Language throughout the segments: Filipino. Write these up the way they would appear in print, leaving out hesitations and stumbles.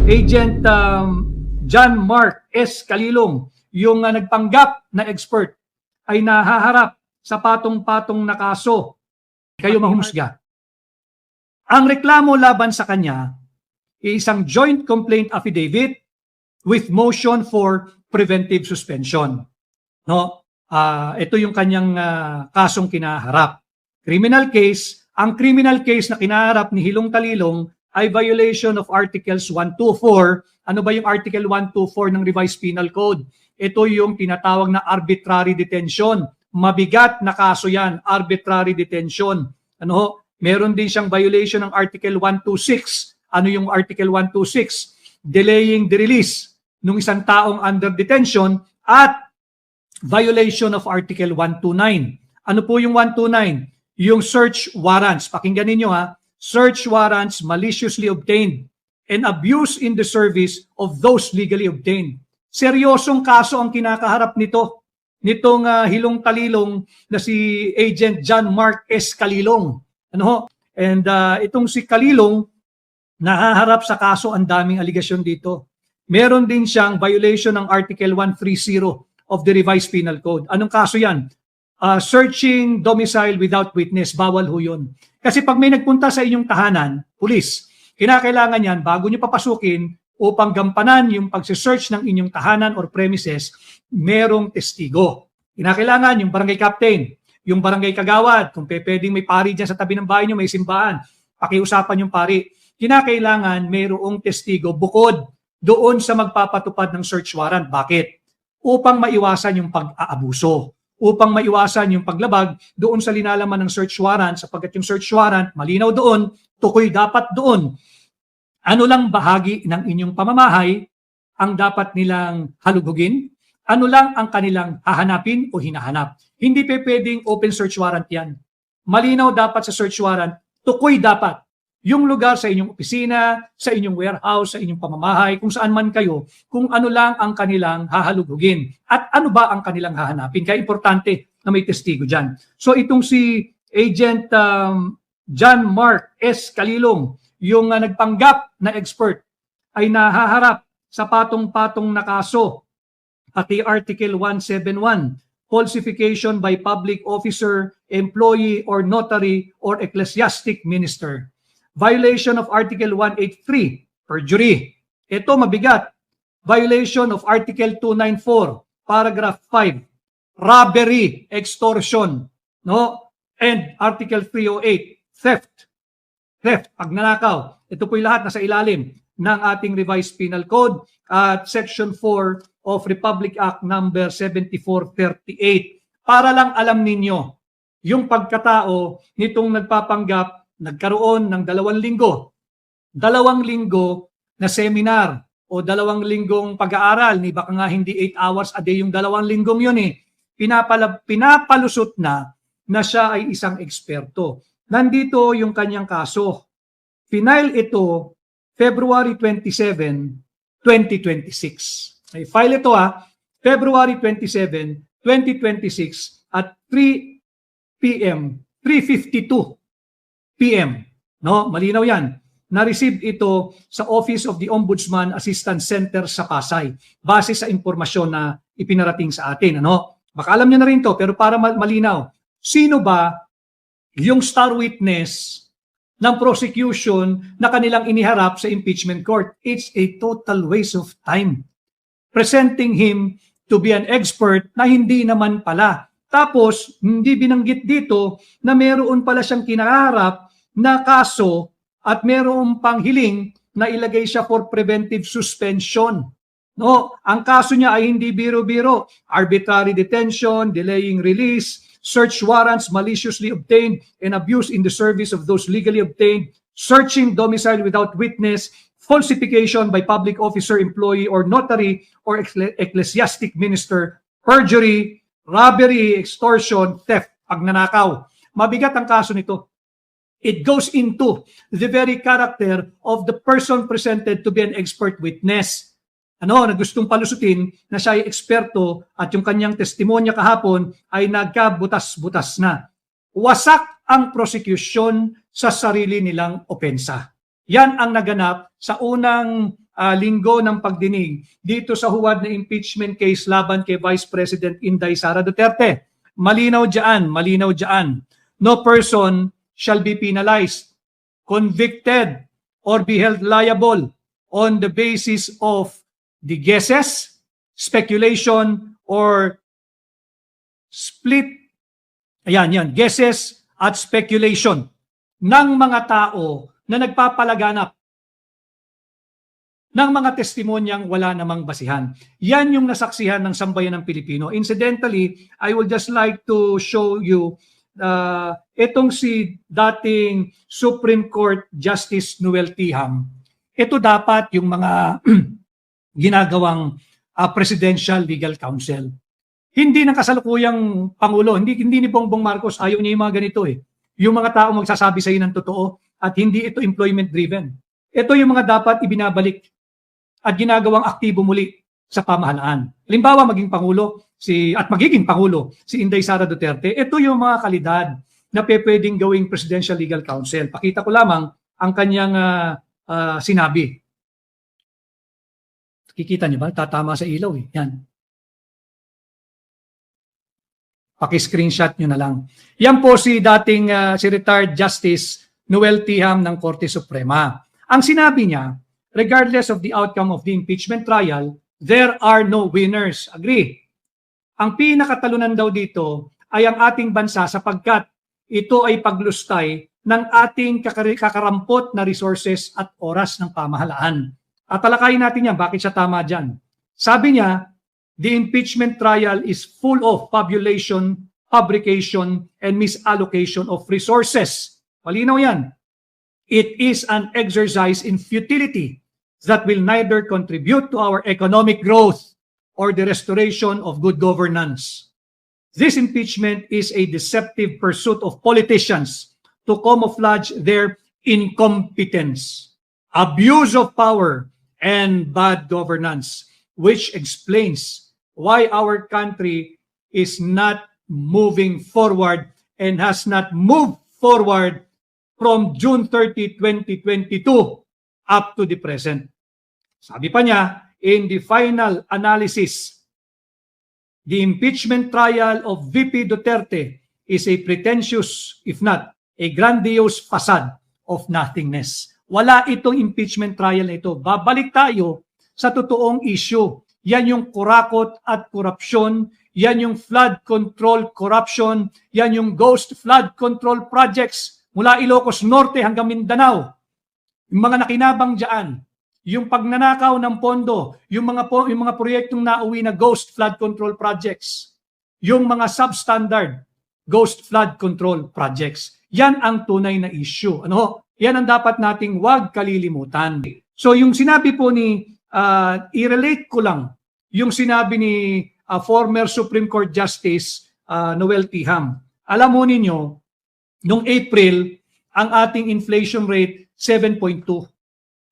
Agent John Mark S. Calilong, yung nagpanggap na expert, ay nahaharap sa patong-patong na kaso. Kayo mahumusga. Ang reklamo laban sa kanya ay isang joint complaint affidavit with motion for preventive suspension. No? Ito yung kanyang kasong kinaharap. Criminal case, ang criminal case na kinaharap ni Hilong Calilong ay violation of Articles 124. Ano ba yung Article 124 ng Revised Penal Code? Ito yung tinatawag na arbitrary detention. Mabigat na kaso yan, arbitrary detention. Ano? Meron din siyang violation ng Article 126. Ano yung Article 126? Delaying the release ng isang taong under detention at violation of Article 129. Ano po yung 129? Yung search warrants. Pakinggan ninyo ha. Search warrants maliciously obtained and abuse in the service of those legally obtained. Seryosong kaso ang kinakaharap nitong Hilong Calilong na si Agent John Mark S. Calilong. Ano? And itong si Calilong nahaharap sa kaso, ang daming aligasyon dito. Meron din siyang violation ng Article 130 of the Revised Penal Code. Anong kaso yan? Searching domicile without witness. Bawal ho yun. Kasi pag may nagpunta sa inyong tahanan, pulis, kinakailangan yan bago nyo papasukin upang gampanan yung pagsisearch ng inyong tahanan or premises, merong testigo. Kinakailangan yung barangay captain, yung barangay kagawad, kung pwedeng may pari dyan sa tabi ng bahay nyo, may simbahan, pakiusapan yung pari. Kinakailangan mayroong testigo bukod doon sa magpapatupad ng search warrant. Bakit? Upang maiwasan yung pag-aabuso. Upang maiwasan yung paglabag doon sa linalaman ng search warrant, sapagkat yung search warrant, malinaw doon, tukoy dapat doon. Ano lang bahagi ng inyong pamamahay ang dapat nilang halugugin? Ano lang ang kanilang hahanapin o hinahanap? Hindi pwedeng open search warrant yan. Malinaw dapat sa search warrant, tukoy dapat yung lugar sa inyong opisina, sa inyong warehouse, sa inyong pamamahay, kung saan man kayo, kung ano lang ang kanilang hahalugugin at ano ba ang kanilang hahanapin. Kaya importante na may testigo dyan. So itong si Agent John Mark S. Calilong, yung nagpanggap na expert, ay nahaharap sa patong-patong na kaso, pati Article 171, falsification by public officer, employee, or notary, or ecclesiastic minister. Violation of Article 183, perjury. Ito mabigat. Violation of Article 294, paragraph 5, robbery, extortion, no? And Article 308, theft. Theft, pagnanakaw. Ito po'y lahat nasa ilalim ng ating Revised Penal Code at Section 4 of Republic Act number 7438. Para lang alam ninyo yung pagkatao nitong nagpapanggap, nagkaroon ng 2 linggo. 2 linggo na seminar o 2 linggong pag-aaral. Baka nga hindi 8 hours a day yung 2 linggong yun eh. Pinapalusot na siya ay isang eksperto. Nandito yung kanyang kaso. Final ito February 27, 2026. May file ito February 27, 2026 at 3 p.m. 3:52 p.m. No, malinaw 'yan. Na-receive ito sa Office of the Ombudsman Assistance Center sa Pasay base sa impormasyon na ipinarating sa atin, ano? Baka alam niyo na rin 'to, pero para malinaw. Sino ba yung star witness ng prosecution na kanilang iniharap sa impeachment court? It's a total waste of time. Presenting him to be an expert na hindi naman pala. Tapos, hindi binanggit dito na meron pala siyang kinaharap na kaso at meron pang hiling na ilagay siya for preventive suspension. No, ang kaso niya ay hindi biro-biro. Arbitrary detention, delaying release, search warrants maliciously obtained and abuse in the service of those legally obtained, searching domicile without witness, falsification by public officer, employee, or notary, or ecclesiastic minister, perjury, robbery, extortion, theft, pagnanakaw. Mabigat ang kaso nito. It goes into the very character of the person presented to be an expert witness. Na gustong palusutin na siya ay eksperto at yung kanyang testimonya kahapon ay nagkabutas-butas na. Wasak ang prosecution sa sarili nilang opensa. Yan ang naganap sa unang linggo ng pagdinig dito sa huwad na impeachment case laban kay Vice President Inday Sara Duterte. Malinaw dyan. No person shall be penalized, convicted, or be held liable on the basis of the guesses, speculation, or split, guesses at speculation ng mga tao na nagpapalaganap ng mga testimonyang wala namang basihan. Yan yung nasaksihan ng sambayan ng Pilipino. Incidentally, I would just like to show you itong si dating Supreme Court Justice Noel Tiham. Ito dapat yung mga ginagawang Presidential Legal Counsel. Hindi ng kasalukuyang Pangulo, hindi ni Bongbong Marcos, ayaw niya yung mga ganito eh. Yung mga tao magsasabi sa iyo ng totoo at hindi ito employment driven. Ito yung mga dapat ibinabalik at ginagawang aktibo muli sa pamahalaan. Halimbawa, maging Pangulo si Inday Sara Duterte, ito yung mga kalidad na pwedeng gawing Presidential Legal Counsel. Pakita ko lamang ang kanyang sinabi. Kikita niyo ba? Tatama sa ilaw eh. Yan. Paki-screenshot nyo na lang. Yan po si dating si retired Justice Noel Tiham ng Korte Suprema. Ang sinabi niya, regardless of the outcome of the impeachment trial, there are no winners. Agree. Ang pinakatalunan daw dito ay ang ating bansa sapagkat ito ay paglustay ng ating kakarampot na resources at oras ng pamahalaan. At talakayin natin yan, bakit siya tama dyan. Sabi niya, the impeachment trial is full of fabulation, fabrication, and misallocation of resources. Malinaw yan. It is an exercise in futility that will neither contribute to our economic growth or the restoration of good governance. This impeachment is a deceptive pursuit of politicians to camouflage their incompetence, abuse of power, and bad governance, which explains why our country is not moving forward and has not moved forward from June 30, 2022 up to the present. Sabi pa niya, in the final analysis, the impeachment trial of VP Duterte is a pretentious, if not a grandiose facade of nothingness. Wala itong impeachment trial na ito. Babalik tayo sa totoong issue. Yan yung kurakot at korupsyon, yan yung flood control corruption, yan yung ghost flood control projects mula Ilocos Norte hanggang Mindanao. Yung mga nakinabang dyan, yung pagnanakaw ng pondo, yung mga proyektong nauwi na ghost flood control projects, yung mga substandard ghost flood control projects. Yan ang tunay na issue. Ano? Yan ang dapat nating wag kalilimutan. So yung sinabi po ni, i-relate ko lang yung sinabi ni former Supreme Court Justice Noel Tiham. Alam mo ninyo, noong April, ang ating inflation rate 7.2.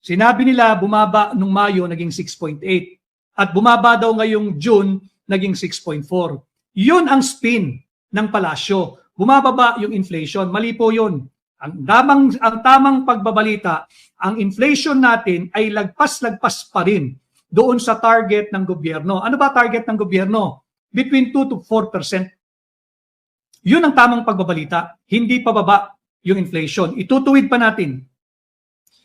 Sinabi nila bumaba nung Mayo naging 6.8 at bumaba daw ngayong June naging 6.4. Yun ang spin ng palasyo. Bumababa yung inflation. Mali po yun. Ang tamang pagbabalita, ang inflation natin ay lagpas-lagpas pa rin doon sa target ng gobyerno. Ano ba target ng gobyerno? Between 2 to 4%. Yun ang tamang pagbabalita. Hindi pababa yung inflation. Itutuwid pa natin.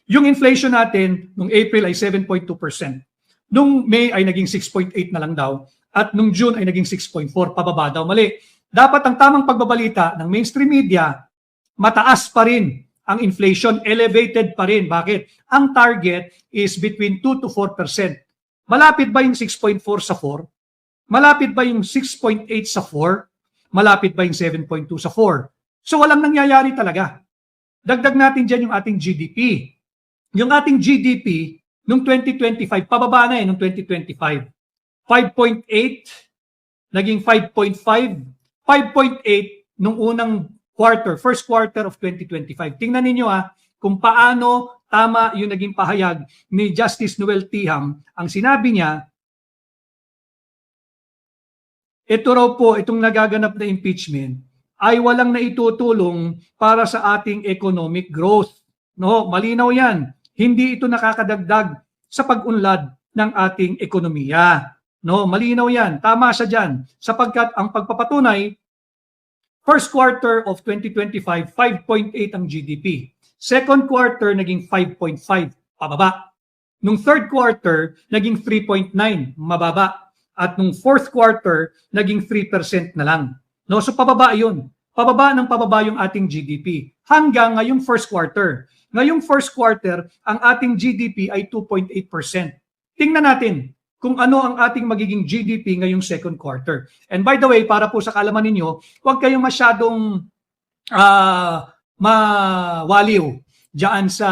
Yung inflation natin nung April ay 7.2%. Nung May ay naging 6.8 na lang daw. At nung June ay naging 6.4. Pababa daw. Mali. Dapat ang tamang pagbabalita ng mainstream media, mataas pa rin ang inflation, elevated pa rin. Bakit? Ang target is between 2 to 4%. Malapit ba yung 6.4 sa 4? Malapit ba yung 6.8 sa 4? Malapit ba yung 7.2 sa 4? So walang nangyayari talaga. Dagdag natin dyan yung ating GDP. Yung ating GDP noong 2025, pababa na noong 2025. 5.8, naging 5.5, 5.8 nung unang quarter, first quarter of 2025. Tingnan ninyo kung paano tama yung naging pahayag ni Justice Noel Tiham. Ang sinabi niya, ito raw po, itong nagaganap na impeachment ay walang naitutulong para sa ating economic growth. No, malinaw yan. Hindi ito nakakadagdag sa pag-unlad ng ating ekonomiya. No, malinaw 'yan. Tama siya diyan sapagkat ang pagpapatunay first quarter of 2025 5.8 ang GDP. Second quarter naging 5.5, pababa. Nung third quarter naging 3.9, mababa. At nung fourth quarter naging 3% na lang. No, so pababa 'yun. Pababa ng pababa yung ating GDP hanggang ngayong first quarter. Ngayong first quarter, ang ating GDP ay 2.8%. Tingnan natin kung ano ang ating magiging GDP ngayong second quarter. And by the way, para po sa kaalaman ninyo, huwag kayong masyadong mawaliw diyan sa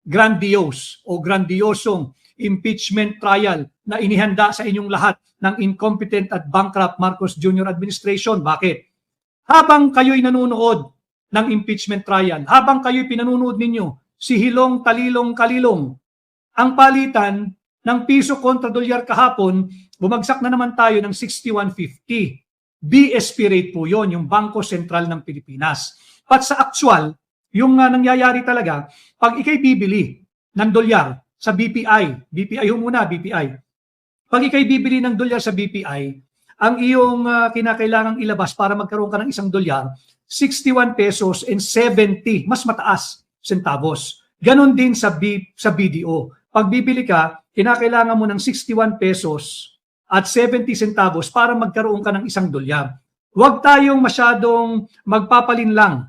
grandiose o grandiosong impeachment trial na inihanda sa inyong lahat ng incompetent at bankrupt Marcos Jr. administration. Bakit? Habang kayo'y nanonood ng impeachment trial, habang kayo'y pinanunood ninyo si Hilong Talilong Kalilong, ang palitan ng piso kontra dolyar kahapon, bumagsak na naman tayo ng 61.50. BSP rate po yon, yung Bangko Sentral ng Pilipinas. But sa actual, yung nangyayari talaga, pag ikay bibili ng dolyar sa BPI, BPI ho muna, BPI. Pag ikay bibili ng dolyar sa BPI, ang iyong kinakailangang ilabas para magkaroon ka ng isang dolyar, 61 pesos and 70, mas mataas, centavos. Ganon din sa BDO. Pag bibili ka, kinakailangan mo ng 61 pesos at 70 centavos para magkaroon ka ng isang dolyar. Huwag tayong masyadong magpapalinlang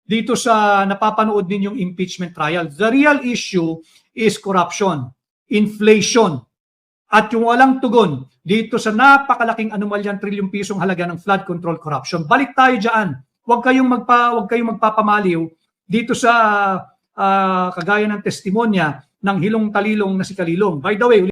dito sa napapanood ninyong impeachment trial. The real issue is corruption, inflation, at yung walang tugon dito sa napakalaking anomalyang trilyong pisong halaga ng flood control corruption. Balik tayo diyan. Huwag kayong magpapamaliw dito sa kagaya ng testimonya ng Hilong Talilong na si Kalilong. By the way,